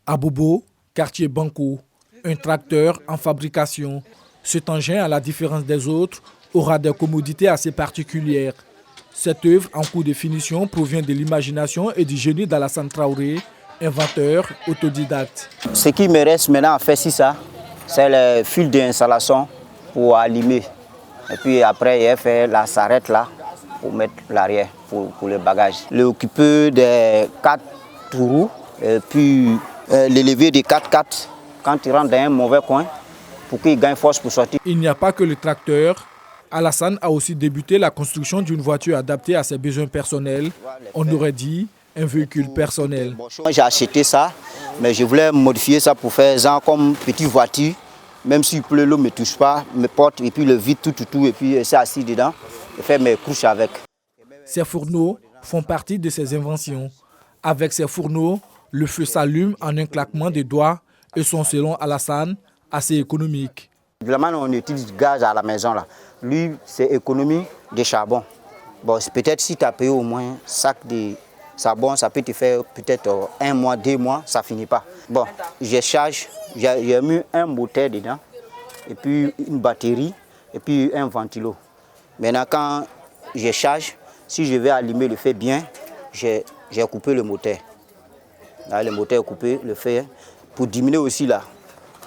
À Bobo, quartier Banco, un tracteur en fabrication. Cet engin, à la différence des autres, aura des commodités assez particulières. Cette œuvre en cours de finition provient de l'imagination et du génie d'Alassane Traoré, inventeur autodidacte. Ce qui me reste maintenant à faire, c'est le fil d'installation pour allumer. Et puis après, il fait la sarrette là pour mettre l'arrière pour le bagage. L'occupeur des 4 roues et puis l'élevé des 4x4 quand il rentre dans un mauvais coin pour qu'il gagne force pour sortir. Il n'y a pas que le tracteur. Alassane a aussi débuté la construction d'une voiture adaptée à ses besoins personnels. On aurait dit un véhicule personnel. J'ai acheté ça, mais je voulais modifier ça pour faire genre comme petite voiture. Même s'il pleut, l'eau ne me touche pas, me porte et puis le vide tout et puis c'est assis dedans et faire mes couches avec. Ces fourneaux font partie de ses inventions. Avec ces fourneaux, le feu s'allume en un claquement de doigts et sont, selon Alassane, assez économiques. Vraiment, on utilise du gaz à la maison là. Lui, c'est économie de charbon. Bon, peut-être si tu as payé au moins un sac de charbon, ça peut te faire peut-être 1 mois, 2 mois, ça finit pas. Bon, je charge, j'ai mis un moteur dedans, et puis une batterie, et puis un ventilo. Maintenant, quand je charge, si je vais allumer le feu bien, j'ai coupé le moteur. Là, le moteur est coupé, le feu, pour diminuer aussi là.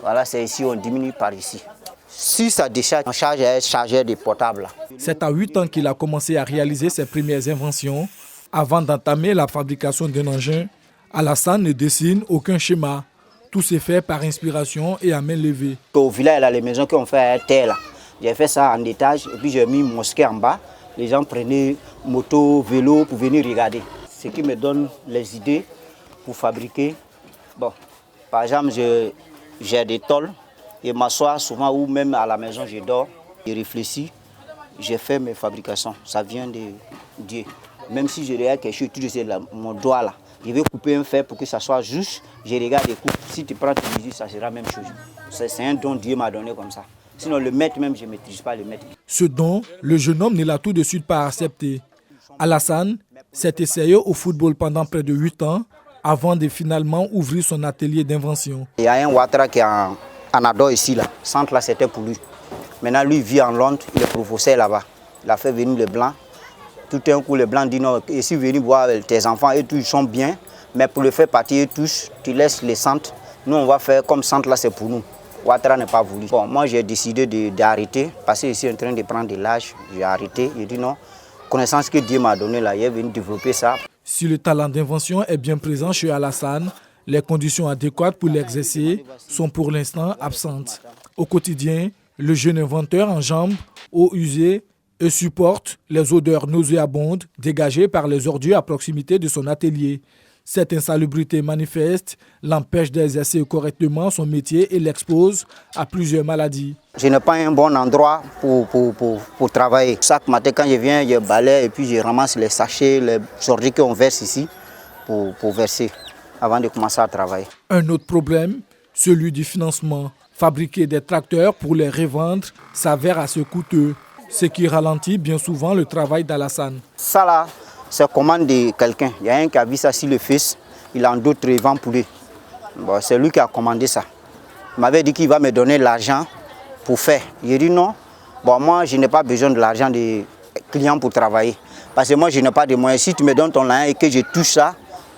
Voilà, c'est ici, on diminue par ici. Si ça décharge, on charge un chargeur de portable. C'est à 8 ans qu'il a commencé à réaliser ses premières inventions. Avant d'entamer la fabrication d'un engin, Alassane ne dessine aucun schéma. Tout s'est fait par inspiration et à main levée. Au village, là, les maisons qu'on fait à terre, là, j'ai fait ça en étage et puis j'ai mis mosquée en bas. Les gens prenaient moto, vélo pour venir regarder. Ce qui me donne les idées pour fabriquer. Bon, par exemple, j'ai des tôles. Je m'assois souvent ou même à la maison, je dors, je réfléchis, je fais mes fabrications. Ça vient de Dieu. Même si je regarde quelque chose, tout de mon doigt là, je vais couper un fer pour que ça soit juste. Je regarde et coupe. Si tu prends ta musique, ça sera la même chose. C'est un don que Dieu m'a donné comme ça. Sinon, le maître même, je ne maîtrise pas le maître. Ce don, le jeune homme ne l'a tout de suite pas accepté. Alassane s'est essayé au football pendant près de 8 ans avant de finalement ouvrir son atelier d'invention. Il y a un Ouattara qui est en Ado ici, là. Le centre là, c'était pour lui. Maintenant, lui vit en Londres, il est professeur là-bas. Il a fait venir les Blancs. Tout un coup, les Blancs disent non, et si venir voir tes enfants, et tous ils sont bien, mais pour le faire partir tous, tu laisses les centres. Nous, on va faire comme centre là, c'est pour nous. Ouattara n'a pas voulu. Bon, moi, j'ai décidé d'arrêter, parce que je suis en train de prendre de l'âge. J'ai arrêté. J'ai dit non, connaissance que Dieu m'a donnée là, il est venu développer ça. Si le talent d'invention est bien présent chez Alassane, les conditions adéquates pour l'exercer sont pour l'instant absentes. Au quotidien, le jeune inventeur enjambe eau usée et supporte les odeurs nauséabondes dégagées par les ordures à proximité de son atelier. Cette insalubrité manifeste l'empêche d'exercer correctement son métier et l'expose à plusieurs maladies. Je n'ai pas un bon endroit pour travailler. Chaque matin, quand je viens, je balaye et puis je ramasse les sachets, les ordures qu'on verse ici pour verser avant de commencer à travailler. Un autre problème, celui du financement. Fabriquer des tracteurs pour les revendre s'avère assez coûteux, ce qui ralentit bien souvent le travail d'Alassane. Ça là, c'est commande de quelqu'un. Il y a un qui a vu ça sur le Face, il en d'autres, il vend pour lui. Bon, c'est lui qui a commandé ça. Il m'avait dit qu'il va me donner l'argent pour faire. J'ai dit non, bon, moi je n'ai pas besoin de l'argent des clients pour travailler. Parce que moi je n'ai pas de moyens. Si tu me donnes ton argent et que je touche ça,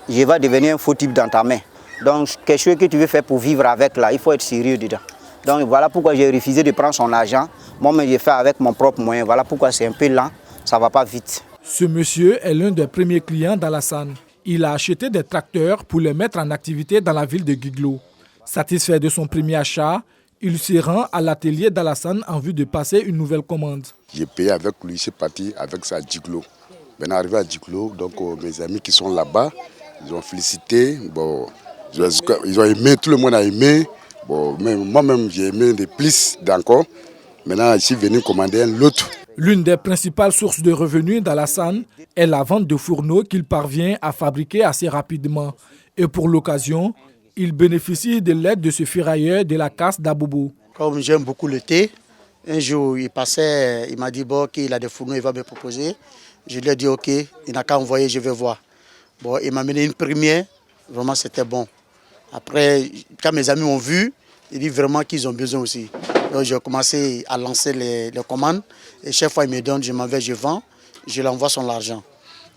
je vais devenir un faux type dans ta main. Donc, quelque chose que tu veux faire pour vivre avec, là, il faut être sérieux dedans. Donc, voilà pourquoi j'ai refusé de prendre son argent. Moi-même, j'ai fait avec mon propre moyen. Voilà pourquoi c'est un peu lent, ça ne va pas vite. Ce monsieur est l'un des premiers clients d'Alassane. Il a acheté des tracteurs pour les mettre en activité dans la ville de Guiglo. Satisfait de son premier achat, il se rend à l'atelier d'Alassane en vue de passer une nouvelle commande. J'ai payé avec lui, c'est parti avec ça à Guiglo. Maintenant, arrivé à Guiglo, donc mes amis qui sont là-bas, ils ont félicité. Bon, ils ont aimé, tout le monde a aimé. Bon, moi-même, j'ai aimé de plus d'encore. Maintenant, je suis venu commander un lot. L'une des principales sources de revenus d'Alassane est la vente de fourneaux qu'il parvient à fabriquer assez rapidement. Et pour l'occasion, il bénéficie de l'aide de ce ferrailleur de la casse d'Abobo. Comme j'aime beaucoup le thé, un jour il passait, il m'a dit bon, qu'il a des fourneaux, il va me proposer. Je lui ai dit ok, il n'a qu'à envoyer, je vais voir. Bon, il m'a amené une première, vraiment c'était bon. Après, quand mes amis ont vu, ils disent vraiment qu'ils ont besoin aussi. Donc j'ai commencé à lancer les commandes. Et chaque fois, ils me donnent, je m'en vais, je vends, je l'envoie son argent.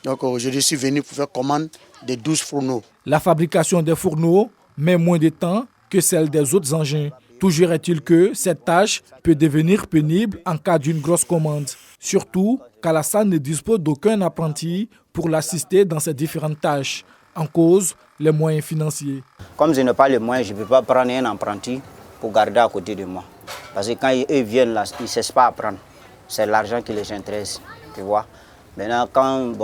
Donc aujourd'hui, je suis venu pour faire commande de 12 fourneaux. La fabrication des fourneaux met moins de temps que celle des autres engins. Toujours est-il que cette tâche peut devenir pénible en cas d'une grosse commande. Surtout qu'Alassane ne dispose d'aucun apprenti pour l'assister dans ces différentes tâches. En cause, les moyens financiers. Comme je n'ai pas les moyens, je ne peux pas prendre un apprenti pour garder à côté de moi. Parce que quand ils viennent là, ils ne cessent pas à apprendre. C'est l'argent qui les intéresse, tu vois. Maintenant,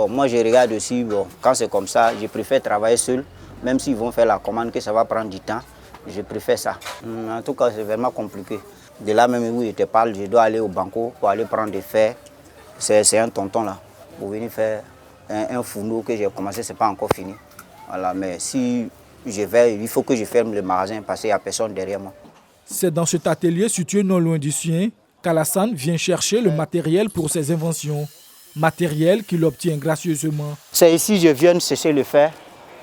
moi je regarde aussi, quand c'est comme ça, je préfère travailler seul. Même s'ils vont faire la commande, que ça va prendre du temps, je préfère ça. En tout cas, c'est vraiment compliqué. De là même où je te parle, je dois aller au banco pour aller prendre des fers. C'est un tonton là, pour venir faire un fourneau que j'ai commencé, ce n'est pas encore fini. Voilà, mais si je vais, il faut que je ferme le magasin parce qu'il n'y a personne derrière moi. C'est dans cet atelier situé non loin du sien qu'Alassane vient chercher le matériel pour ses inventions. Matériel qu'il obtient gracieusement. C'est ici que je viens chercher le fer.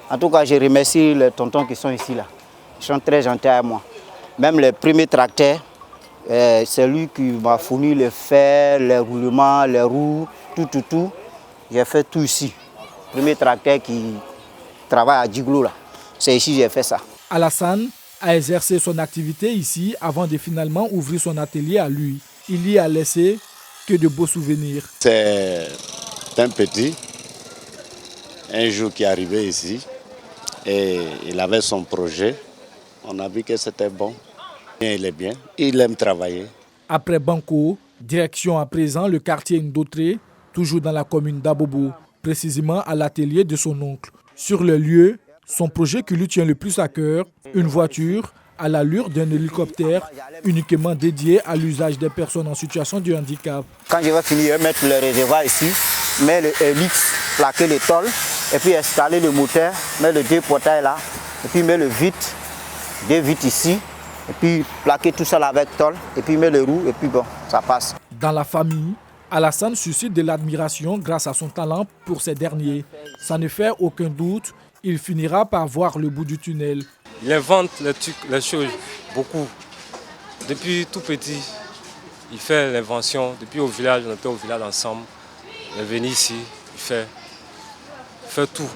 En tout cas, je remercie les tontons qui sont ici là. Ils sont très gentils à moi. Même le premier tracteur, c'est lui qui m'a fourni le fer, les roulements, les roues, tout. J'ai fait tout ici. Le premier tracteur qui travaille à Djiglo là. C'est ici que j'ai fait ça. Alassane a exercé son activité ici avant de finalement ouvrir son atelier à lui. Il y a laissé que de beaux souvenirs. C'est un petit, un jour qui est arrivé ici et il avait son projet. On a vu que c'était bon. Il est bien, il aime travailler. Après Banco, direction à présent le quartier Ndotré, toujours dans la commune d'Abobo, précisément à l'atelier de son oncle. Sur le lieu, son projet qui lui tient le plus à cœur, une voiture à l'allure d'un hélicoptère uniquement dédié à l'usage des personnes en situation de handicap. Quand je vais finir de mettre le réservoir ici, mettre le helix, plaquer le tôle, et puis installer le moteur, mettre le deux portails là, et puis mettre le vitre, deux vitres ici, et puis plaquer tout ça là avec tôle, et puis mettre le roue, et puis bon, ça passe. Dans la famille, Alassane suscite de l'admiration grâce à son talent pour ces derniers. Ça ne fait aucun doute, il finira par voir le bout du tunnel. Il invente les choses, beaucoup. Depuis tout petit, il fait l'invention. Depuis au village, on était au village ensemble. Il est venu ici, il fait tout.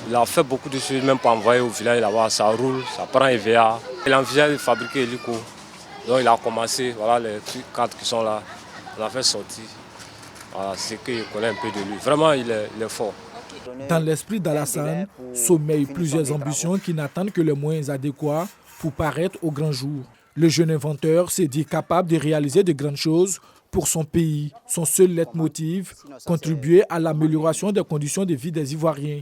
Il a fait beaucoup de choses, même pour envoyer au village là-bas. Ça roule, ça prend EVA. Il envisage de fabriquer l'hélico. Donc il a commencé, voilà les trucs 4 qui sont là. On a fait sortir. Voilà, c'est ce que je connais un peu de lui. Vraiment, il est fort. Dans l'esprit d'Alassane, sommeillent plusieurs ambitions qui n'attendent que les moyens adéquats pour paraître au grand jour. Le jeune inventeur s'est dit capable de réaliser de grandes choses pour son pays. Son seul leitmotiv, contribuer à l'amélioration des conditions de vie des Ivoiriens.